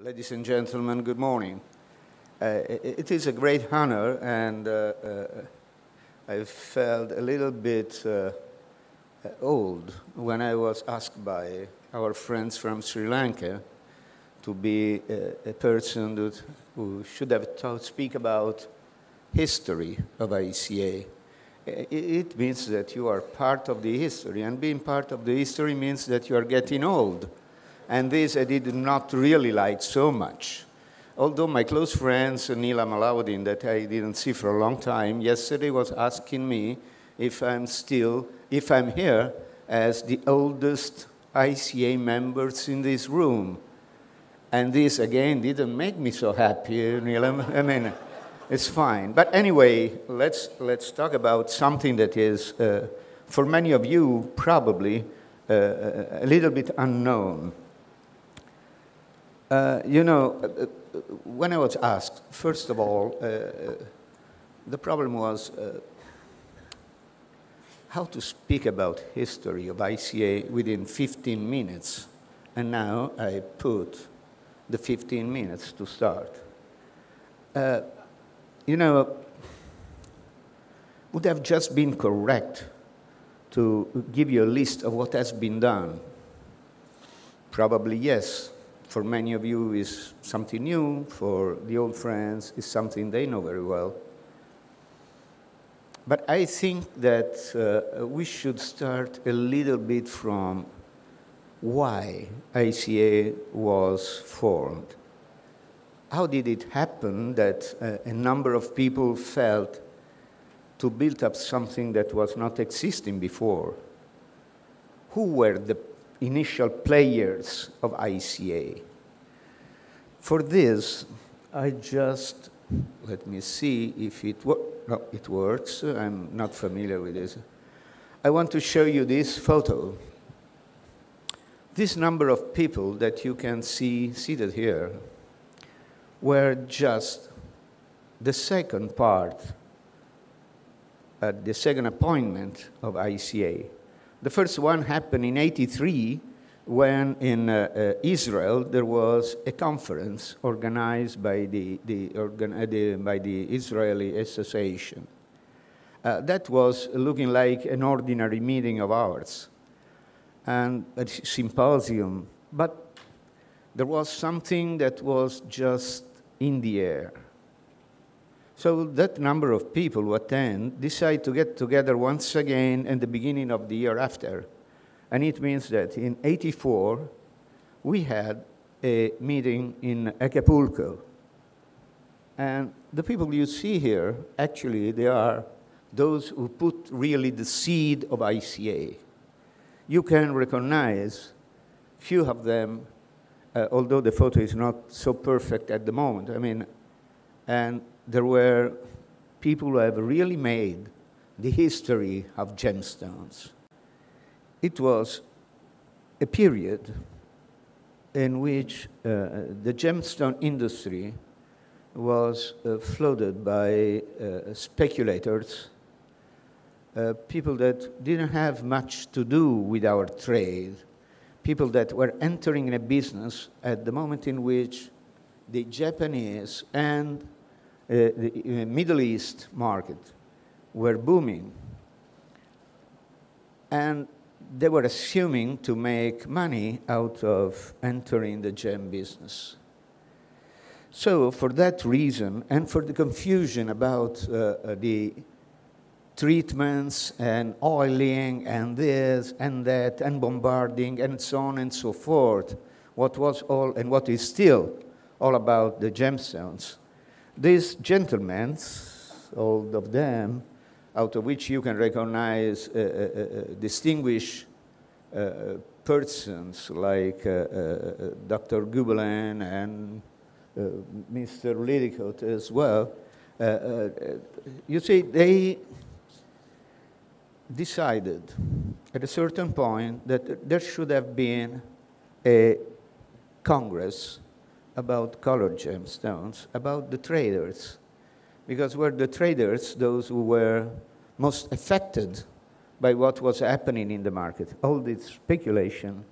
Ladies and gentlemen, good morning. It is a great honor, and I felt a little bit old when I was asked by our friends from Sri Lanka to be a person who should have speak about history of ICA. It means that you are part of the history, and being part of the history means that you are getting old. And this I did not really like so much. Although my close friends, Neela Malauddin, that I didn't see for a long time, yesterday was asking me if I'm here as the oldest ICA members in this room. And this, again, didn't make me so happy, Neela. I mean, it's fine. But anyway, let's talk about something that is, for many of you, probably a little bit unknown. When I was asked, first of all, the problem was how to speak about history of ICA within 15 minutes. And now I put the 15 minutes to start. Would have just been correct to give you a list of what has been done? Probably yes. For many of you, is something new. For the old friends, it's something they know very well. But I think that we should start a little bit from why ICA was formed. How did it happen that a number of people felt to build up something that was not existing before? Who were the initial players of ICA? For this, I just, let me see if it works. No, it works. I'm not familiar with this. I want to show you this photo. This number of people that you can see seated here were just the second part, the second appointment of ICA. The first one happened in '83 when in Israel there was a conference organized by the Israeli Association. That was looking like an ordinary meeting of ours, and a symposium, but there was something that was just in the air. So that number of people who attend decide to get together once again at the beginning of the year after. And it means that in '84, we had a meeting in Acapulco. And the people you see here, actually, they are those who put really the seed of ICA. You can recognize few of them, although the photo is not so perfect at the moment. I mean, and there were people who have really made the history of gemstones. It was a period in which the gemstone industry was flooded by speculators, people that didn't have much to do with our trade, people that were entering a business at the moment in which the Japanese and the Middle East market were booming. And they were assuming to make money out of entering the gem business. So for that reason, and for the confusion about the treatments and oiling and this and that and bombarding and so on and so forth, what was all and what is still all about the gemstones, these gentlemen, all of them, out of which you can recognize distinguished persons like Dr. Gubelin and Mr. Liddicoat as well, you see, they decided at a certain point that there should have been a congress about colored gemstones, about the traders, because were the traders those who were most affected by what was happening in the market, all this speculation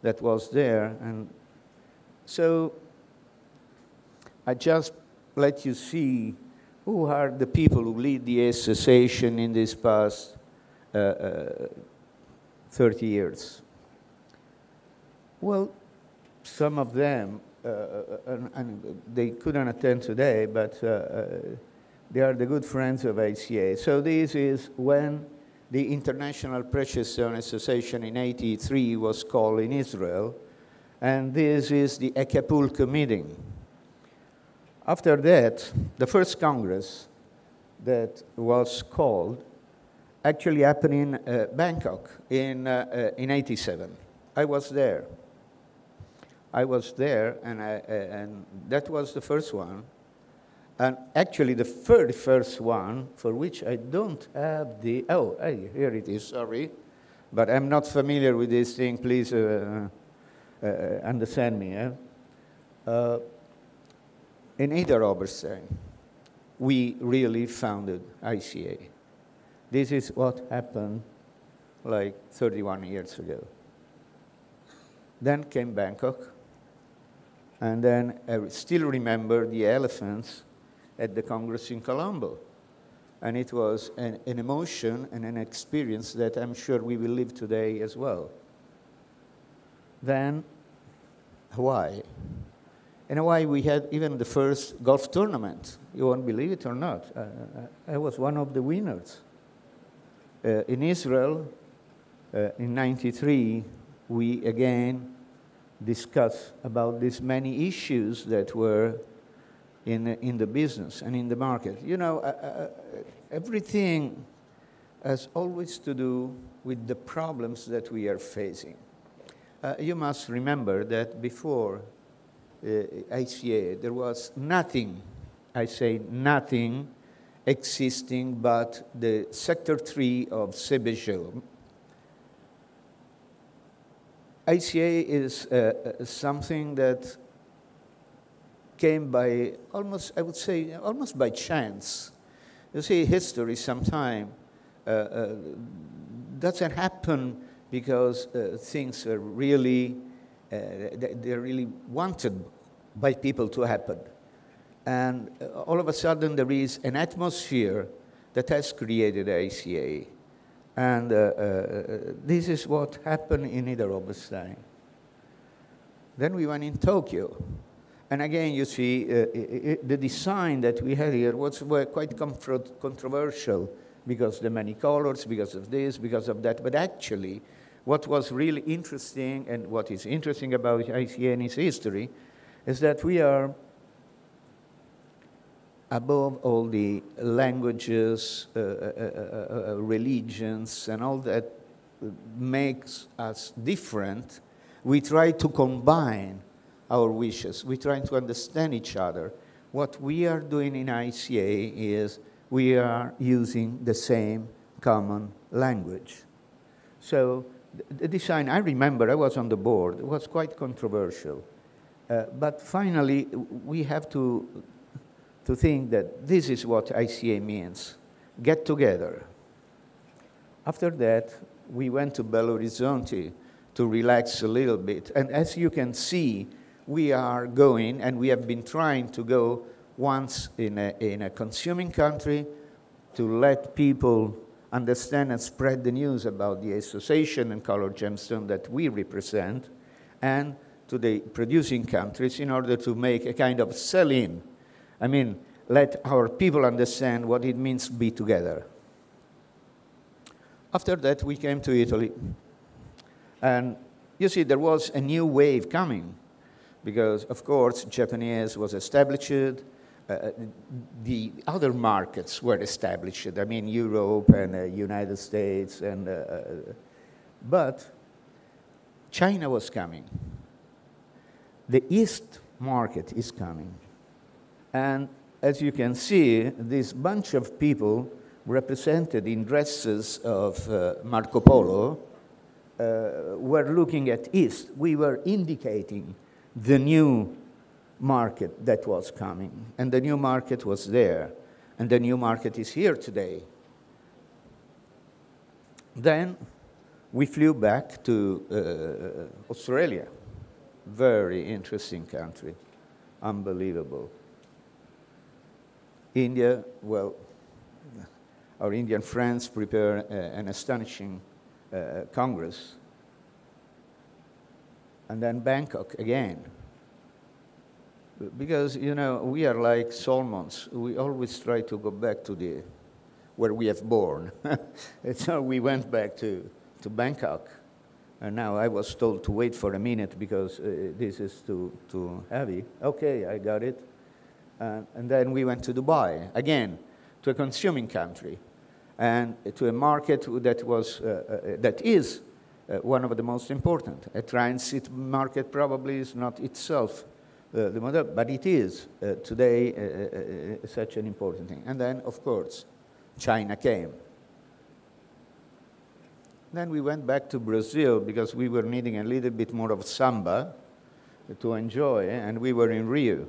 that was there. And so I just let you see who are the people who lead the association in these past 30 years. Well, some of them, and they couldn't attend today, but they are the good friends of ICA. So this is when the International Precious Stone Association in '83 was called in Israel, and this is the Acapulco meeting. After that, the first Congress that was called actually happened in Bangkok in '87. I was there. And that was the first one. And actually, the very first one, for which I don't have the, oh, hey, here it is, sorry. But I'm not familiar with this thing, please understand me. In Ida Oberstein, we really founded ICA. This is what happened like 31 years ago. Then came Bangkok, and then I still remember the elephants at the Congress in Colombo. And it was an emotion and an experience that I'm sure we will live today as well. Then Hawaii. In Hawaii, we had even the first golf tournament. You won't believe it or not. I was one of the winners. In Israel, in '93, we again discussed about these many issues that were in the business and in the market. You know, everything has always to do with the problems that we are facing. You must remember that before ICA, there was nothing, I say nothing, existing but the Sector 3 of Sebejo. ICA is something that came by almost, I would say, almost by chance. You see, history sometimes doesn't happen because things are really, they're really wanted by people to happen. And all of a sudden there is an atmosphere that has created ICA. And this is what happened in Ida Oberstein. Then we went in Tokyo. And again, you see, the design that we had here was quite controversial because the many colors, because of this, because of that. But actually, what was really interesting, and what is interesting about ICA and its history, is that we are above all the languages, religions, and all that makes us different. We try to combine our wishes. We try to understand each other. What we are doing in ICA is we are using the same common language. So the design, I remember I was on the board, it was quite controversial. But finally, we have to think that this is what ICA means, get together. After that, we went to Belo Horizonte to relax a little bit. And as you can see, we are going, and we have been trying to go once in a consuming country to let people understand and spread the news about the association and colored gemstone that we represent, and to the producing countries in order to make a kind of sell-in. I mean, let our people understand what it means to be together. After that, we came to Italy. And you see, there was a new wave coming because, of course, Japanese was established. The other markets were established. I mean, Europe and United States. But China was coming. The East market is coming. And as you can see, this bunch of people represented in dresses of Marco Polo were looking at East. We were indicating the new market that was coming. And the new market was there. And the new market is here today. Then we flew back to Australia. Very interesting country. Unbelievable. India, well, our Indian friends prepare an astonishing Congress. And then Bangkok again. Because, you know, we are like salmons. We always try to go back to where we have born. And so we went back to Bangkok. And now I was told to wait for a minute because this is too heavy. Okay, I got it. And then we went to Dubai, again, to a consuming country, and to a market that is one of the most important. A transit market probably is not itself the model, but it is today such an important thing. And then, of course, China came. Then we went back to Brazil because we were needing a little bit more of samba to enjoy, and we were in Rio.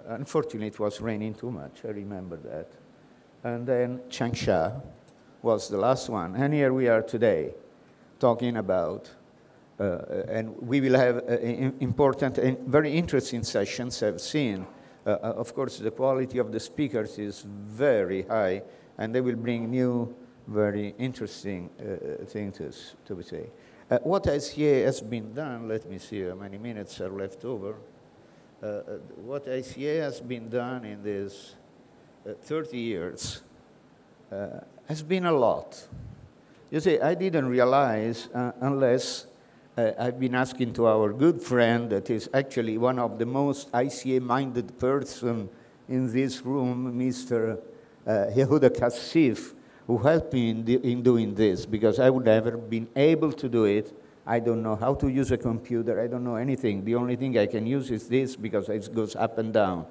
Unfortunately, it was raining too much, I remember that. And then Changsha was the last one. And here we are today, talking about, and we will have important and very interesting sessions I've seen. Of course, the quality of the speakers is very high, and they will bring new, very interesting things to say. What ICA has been done, let me see how many minutes are left over. What ICA has been done in these 30 years has been a lot. You see, I didn't realize unless I've been asking to our good friend that is actually one of the most ICA-minded person in this room, Mr. Yehuda Kassif, who helped me in doing this, because I would never been able to do it. I don't know how to use a computer. I don't know anything. The only thing I can use is this because it goes up and down.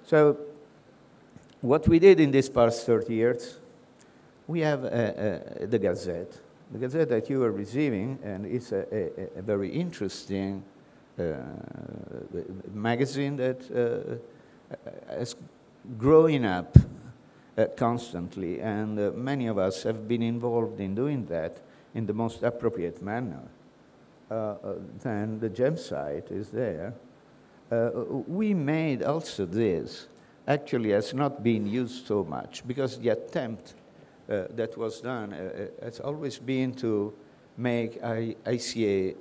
So what we did in these past 30 years, we have the Gazette. The Gazette that you are receiving, and it's a very interesting magazine that is growing up constantly, and many of us have been involved in doing that in the most appropriate manner. Then the gem site is there. We made also this, actually has not been used so much, because the attempt that was done has always been to make ICA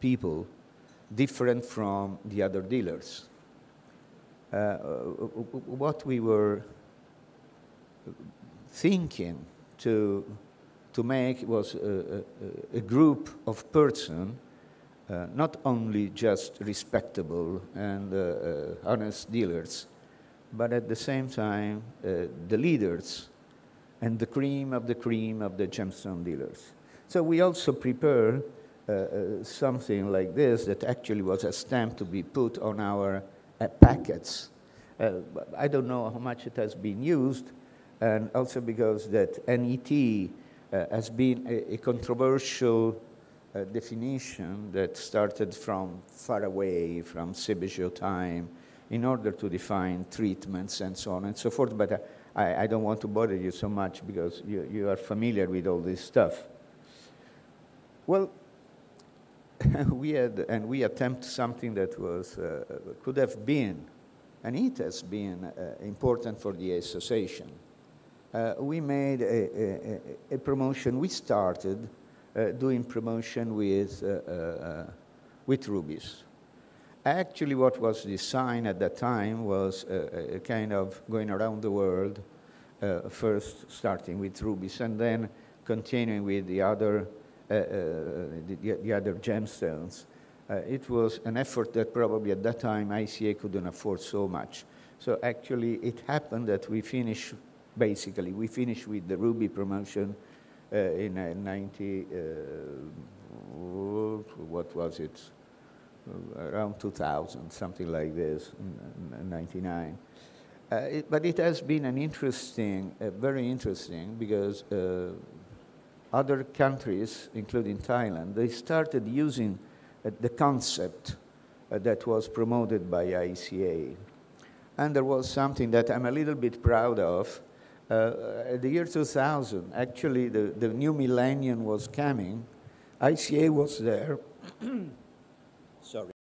people different from the other dealers. What we were thinking to make was a group of persons, not only just respectable and honest dealers, but at the same time the leaders and the cream of the gemstone dealers. So we also prepared something like this that actually was a stamp to be put on our packets. I don't know how much it has been used, and also because that NET has been a controversial definition that started from far away, from Sebejo time, in order to define treatments and so on and so forth. But I don't want to bother you so much because you are familiar with all this stuff. Well, we attempt something that was could have been, and it has been important for the association. We made a promotion. We started doing promotion with rubies. Actually, what was designed at that time was a kind of going around the world, first starting with rubies and then continuing with the other gemstones. It was an effort that probably at that time ICA couldn't afford so much. So actually, it happened that we finished with the ruby promotion in 90, what was it? Around 2000, something like this, in 99. But it has been an interesting, very interesting, because other countries, including Thailand, they started using the concept that was promoted by ICA. And there was something that I'm a little bit proud of. The year 2000, actually the new millennium was coming. ICA was there. Sorry.